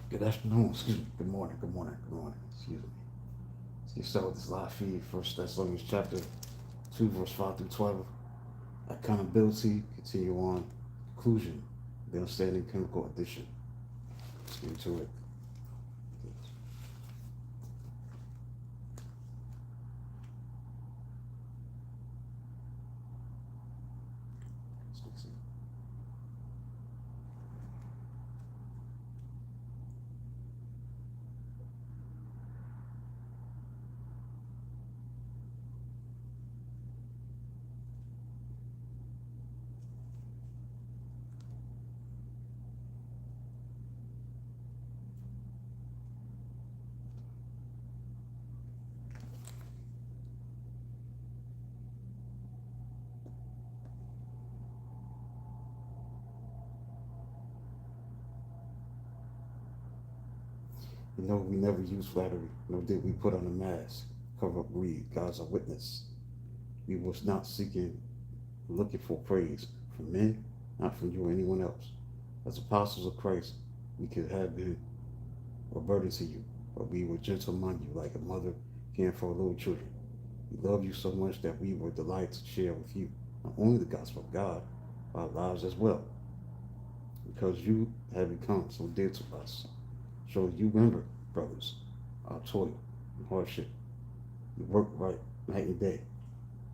Good afternoon, excuse me. Good morning, good morning, good morning. Excuse me. Let's get started with this live feed. First Thessalonians chapter 2, verse 5 through 12. Accountability, continue on. Conclusion, the understanding chemical addition. Let's get into it. We never use flattery, nor did we put on a mask, cover up greed. God's a witness. We was not seeking, looking for praise from men, not from you or anyone else. As apostles of Christ, we could have been a burden to you, but we were gentle among you, like a mother caring for her little children. We love you so much that we were delighted to share with you not only the gospel of God, but our lives as well, because you have become so dear to us. So you remember, brothers, our toil and hardship. We work right night and day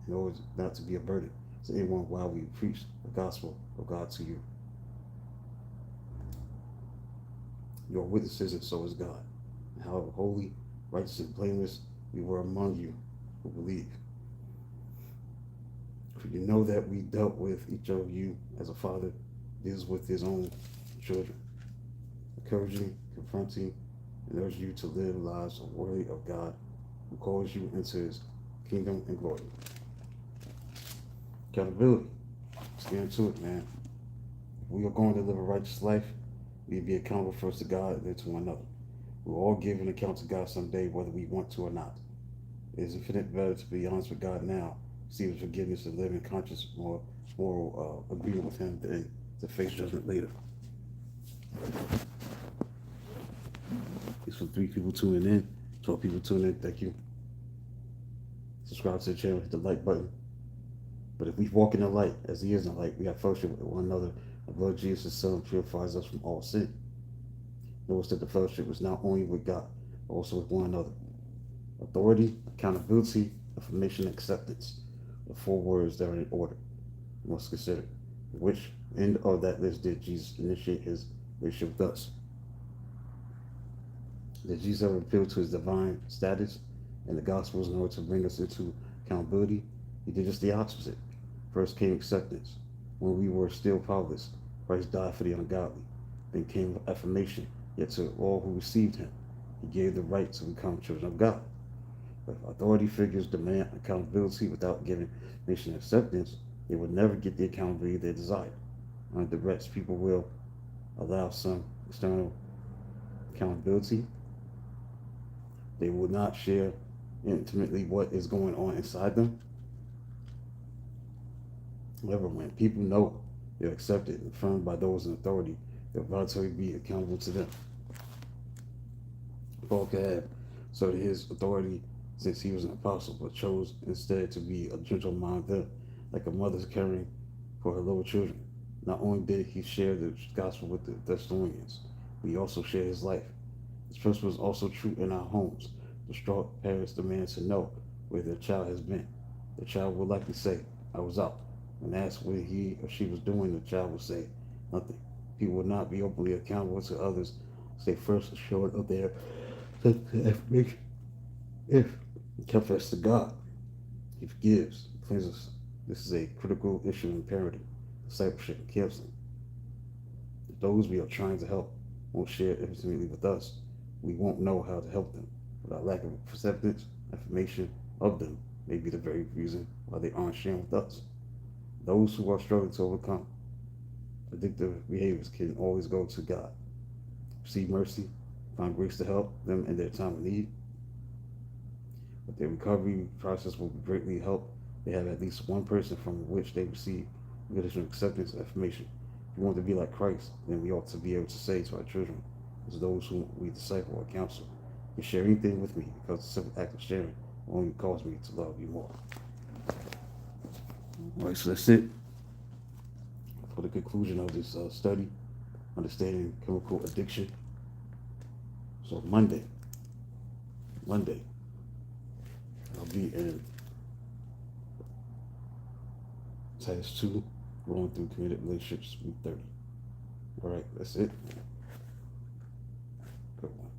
in order not to be a burden to anyone while we preach the gospel of God to you. You are witnesses, and so is God. And however holy, righteous, and blameless we were among you who believe. For you know that we dealt with each of you as a father deals with his own children, encouraging, confronting, and urging you to live lives worthy of God who calls you into his kingdom and glory. Accountability. Let's get into it, man. If we are going to live a righteous life, we be accountable first to God and then to one another. We'll all give an account to God someday, whether we want to or not. It is infinite better to be honest with God now, receive his forgiveness, and live in conscious, more moral agreement with him than to face judgment later. It's for 3 people tuning in, 12 people tuning in. Thank you. Subscribe to the channel, hit the like button. But if we walk in the light, as he is in the light, we have fellowship with one another. The blood of Jesus' Son purifies us from all sin. Notice that the fellowship is not only with God, but also with one another. Authority, accountability, affirmation, acceptance. The 4 words that are in order we must consider. Which end of that list did Jesus initiate his relationship with us? Did Jesus ever appeal to his divine status and the Gospels in order to bring us into accountability? He did just the opposite. First came acceptance. When we were still powerless, Christ died for the ungodly. Then came affirmation, yet to all who received him, he gave the right to become children of God. If authority figures demand accountability without giving nation acceptance, they will never get the accountability they desire. Under the rest, people will allow some external accountability. They will not share intimately what is going on inside them. However, when people know they're accepted and affirmed by those in authority, they'll voluntarily be accountable to them. Paul could have asserted his authority since he was an apostle, but chose instead to be a gentle among them, like a mother caring for her little children. Not only did he share the gospel with the Thessalonians, but he also shared his life. This principle is also true in our homes. Distraught parents demand to know where their child has been. The child will likely say, I was out. When asked what he or she was doing, the child will say, nothing. People will not be openly accountable to others. Stay first assured of their information. If confess to God, he forgives, cleanses. This is a critical issue in parenting, discipleship, and counseling. If those we are trying to help won't share intimately with us, we won't know how to help them. Without lack of acceptance, affirmation of them may be the very reason why they aren't sharing with us. Those who are struggling to overcome addictive behaviors can always go to God, receive mercy, find grace to help them in their time of need. But their recovery process will greatly help. They have at least one person from which they receive unconditional acceptance and affirmation. If we want to be like Christ, then we ought to be able to say to our children, as those whom we disciple or counsel. You can share anything with me because the simple act of sharing only causes me to love you more. All right, so that's it for the conclusion of this study, understanding chemical addiction. So Monday, I'll be in Task 2, going through committed relationships, week 30. All right, that's it. Good one.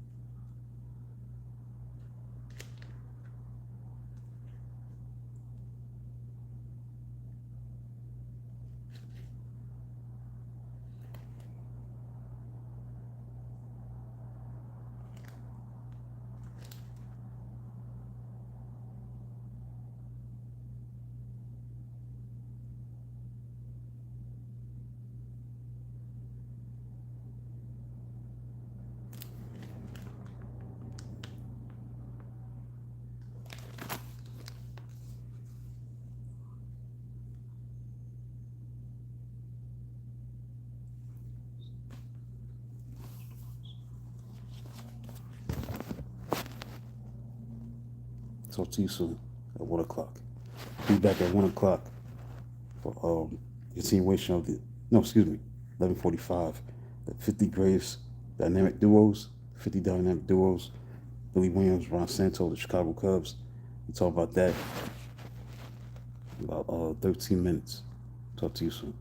Talk to you soon at 1 o'clock. Be back at 1 o'clock for continuation of 11:45. The 50 greatest dynamic duos, 50 dynamic duos, Billy Williams, Ron Santo, the Chicago Cubs. We talk about that in about 13 minutes. Talk to you soon.